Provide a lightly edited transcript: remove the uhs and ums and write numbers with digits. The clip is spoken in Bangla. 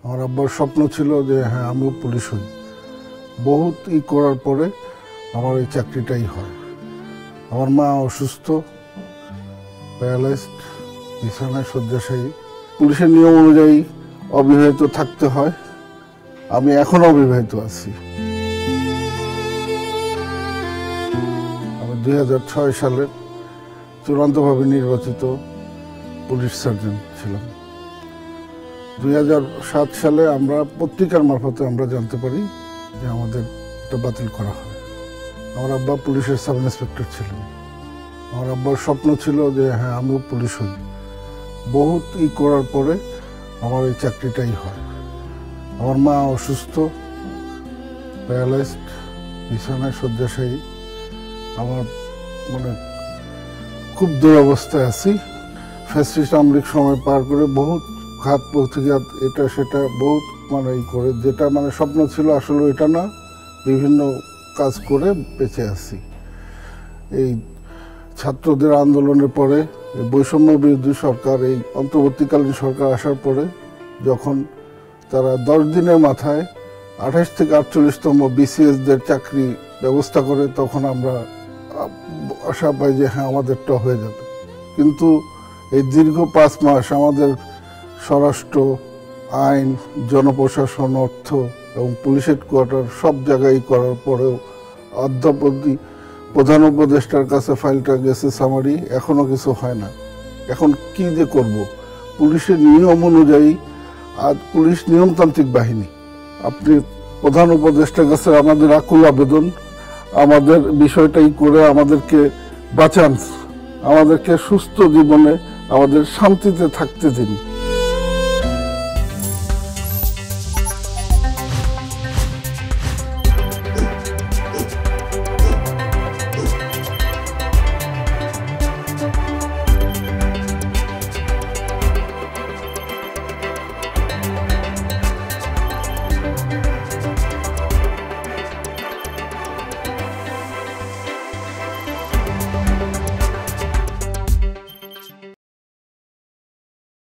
আমার আব্বার স্বপ্ন ছিল যে হ্যাঁ আমিও পুলিশ হই। বহুত করার পরে আমার এই চাকরিটাই হয়। আমার মা অসুস্থ, প্যারালাইজড, বিছানায় শয্যাশায়ী। পুলিশের নিয়ম অনুযায়ী অবিবাহিত থাকতে হয়। আমি এখনো অবিবাহিত আছি। আমি 2006 সালে চূড়ান্তভাবে নির্বাচিত পুলিশ সার্জন ছিলাম। 2007 সালে আমরা পত্রিকার মারফতে আমরা জানতে পারি যে আমাদের এটা বাতিল করা হয়। আমার আব্বা পুলিশের সাব ইন্সপেক্টর ছিলেন। আমার আব্বার স্বপ্ন ছিল যে হ্যাঁ আমিও পুলিশ হই। বহুত করার পরে আমার এই চাকরিটাই হয়। আমার মা অসুস্থ, প্যারালাইজড, বিছানায় শয্যাশায়ী। আমার মানে খুব দুরবস্থায় আছি। ফ্যাসিস্ট আমলিক সময় পার করে বহুত ঘাত প্রতিঘাত এটা সেটা বহুত করে যেটা স্বপ্ন ছিল আসলে এটা না, বিভিন্ন কাজ করে বেঁচে আছি। এই ছাত্রদের আন্দোলনের পরে বৈষম্য বিরোধী সরকার, এই অন্তর্বর্তীকালীন সরকার আসার পরে যখন তারা 10 দিনের মাথায় 28 থেকে 48তম বিসিএসদের চাকরি ব্যবস্থা করে, তখন আমরা আশা পাই যে হ্যাঁ আমাদেরটা হয়ে যাবে। কিন্তু এই দীর্ঘ 5 মাস আমাদের স্বরাষ্ট্র, আইন, জনপ্রশাসন, অর্থ এবং পুলিশ হেডকোয়ার্টার সব জায়গায় করার পরেও অদ্যাবধি প্রধান উপদেষ্টার কাছে ফাইলটা গেছে সামারি, এখনো কিছু হয় না। এখন কি যে করব? পুলিশের নিয়ম অনুযায়ী, আজ পুলিশ নিয়মতান্ত্রিক বাহিনী। আপনি প্রধান উপদেষ্টার কাছে আমাদের আকুল আবেদন, আমাদের বিষয়টাই করে আমাদেরকে বাঁচান, আমাদেরকে সুস্থ জীবনে আমাদের শান্তিতে থাকতে দিন।